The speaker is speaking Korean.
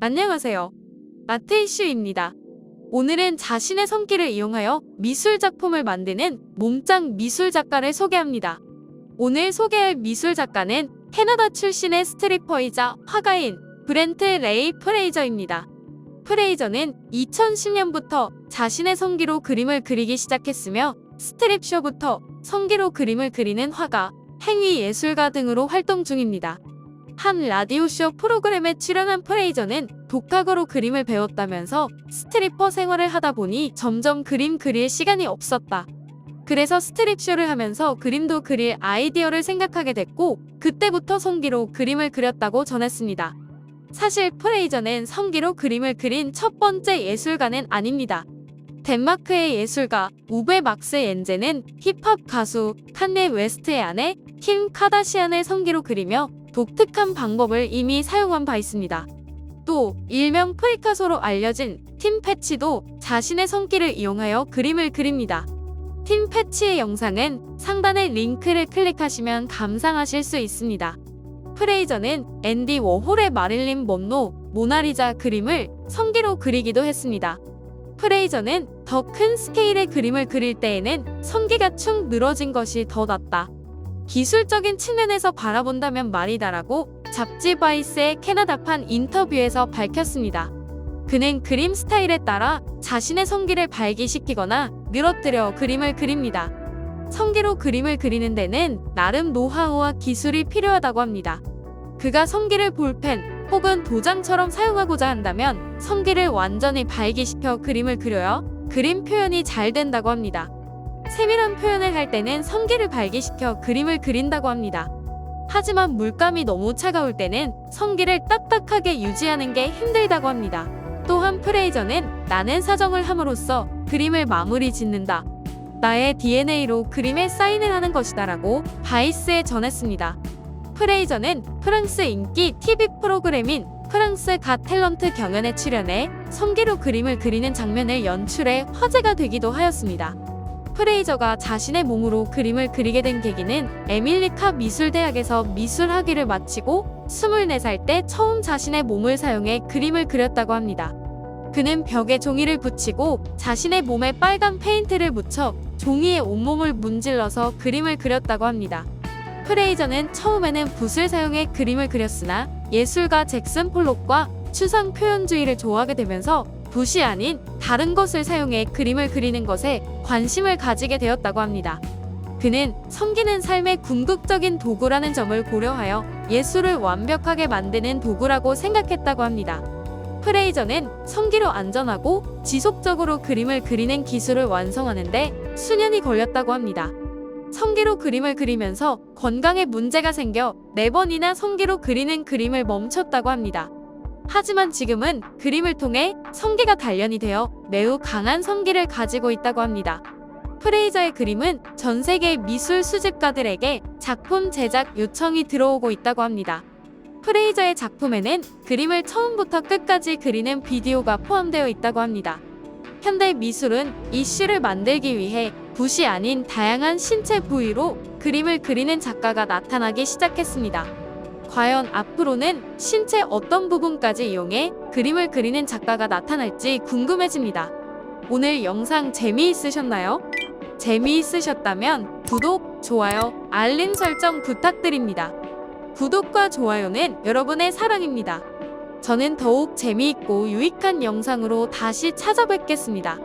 안녕하세요. 아트이슈입니다. 오늘은 자신의 성기를 이용하여 미술 작품을 만드는 몸짱 미술 작가를 소개합니다. 오늘 소개할 미술 작가는 캐나다 출신의 스트리퍼이자 화가인 브렌트 레이 프레이저입니다. 프레이저는 2010년부터 자신의 성기로 그림을 그리기 시작했으며 스트립쇼부터 성기로 그림을 그리는 화가, 행위 예술가 등으로 활동 중입니다. 한 라디오쇼 프로그램에 출연한 프레이저는 독학으로 그림을 배웠다면서 스트리퍼 생활을 하다 보니 점점 그림 그릴 시간이 없었다. 그래서 스트립쇼를 하면서 그림도 그릴 아이디어를 생각하게 됐고 그때부터 성기로 그림을 그렸다고 전했습니다. 사실 프레이저는 성기로 그림을 그린 첫 번째 예술가는 아닙니다. 덴마크의 예술가 우베 막스 옌제는 힙합 가수 칸예 웨스트의 아내 킴 카다시안을 성기로 그리며 독특한 방법을 이미 사용한 바 있습니다. 또 일명 프리카소로 알려진 팀 패치도 자신의 성기를 이용하여 그림을 그립니다. 팀 패치의 영상은 상단의 링크를 클릭하시면 감상하실 수 있습니다. 프레이저는 앤디 워홀의 마릴린 먼로, 모나리자 그림을 성기로 그리기도 했습니다. 프레이저는 더 큰 스케일의 그림을 그릴 때에는 성기가 축 늘어진 것이 더 낫다. 기술적인 측면에서 바라본다면 말이다라고 잡지 바이스의 캐나다판 인터뷰에서 밝혔습니다. 그는 그림 스타일에 따라 자신의 성기를 발기시키거나 늘어뜨려 그림을 그립니다. 성기로 그림을 그리는 데는 나름 노하우와 기술이 필요하다고 합니다. 그가 성기를 볼펜 혹은 도장처럼 사용하고자 한다면 성기를 완전히 발기시켜 그림을 그려야 그림 표현이 잘 된다고 합니다. 세밀한 표현을 할 때는 성기를 발기시켜 그림을 그린다고 합니다. 하지만 물감이 너무 차가울 때는 성기를 딱딱하게 유지하는 게 힘들다고 합니다. 또한 프레이저는 나는 사정을 함으로써 그림을 마무리 짓는다. 나의 DNA로 그림에 사인을 하는 것이다 라고 바이스에 전했습니다. 프레이저는 프랑스 인기 TV 프로그램인 프랑스 갓 탤런트 경연에 출연해 성기로 그림을 그리는 장면을 연출해 화제가 되기도 하였습니다. 프레이저가 자신의 몸으로 그림을 그리게 된 계기는 에밀리카 미술대학에서 미술학위를 마치고 24살 때 처음 자신의 몸을 사용해 그림을 그렸다고 합니다. 그는 벽에 종이를 붙이고 자신의 몸에 빨간 페인트를 묻혀 종이에 온몸을 문질러서 그림을 그렸다고 합니다. 프레이저는 처음에는 붓을 사용해 그림을 그렸으나 예술가 잭슨 폴록과 추상 표현주의를 좋아하게 되면서 붓이 아닌 다른 것을 사용해 그림을 그리는 것에 관심을 가지게 되었다고 합니다. 그는 성기는 삶의 궁극적인 도구라는 점을 고려하여 예술을 완벽하게 만드는 도구라고 생각했다고 합니다. 프레이저는 성기로 안전하고 지속적으로 그림을 그리는 기술을 완성하는데 수년이 걸렸다고 합니다. 성기로 그림을 그리면서 건강에 문제가 생겨 4번이나 성기로 그리는 그림을 멈췄다고 합니다. 하지만 지금은 그림을 통해 성기가 단련이 되어 매우 강한 성기를 가지고 있다고 합니다. 프레이저의 그림은 전 세계의 미술 수집가들에게 작품 제작 요청이 들어오고 있다고 합니다. 프레이저의 작품에는 그림을 처음부터 끝까지 그리는 비디오가 포함되어 있다고 합니다. 현대 미술은 이슈를 만들기 위해 붓이 아닌 다양한 신체 부위로 그림을 그리는 작가가 나타나기 시작했습니다. 과연 앞으로는 신체 어떤 부분까지 이용해 그림을 그리는 작가가 나타날지 궁금해집니다. 오늘 영상 재미있으셨나요? 재미있으셨다면 구독, 좋아요, 알림 설정 부탁드립니다. 구독과 좋아요는 여러분의 사랑입니다. 저는 더욱 재미있고 유익한 영상으로 다시 찾아뵙겠습니다.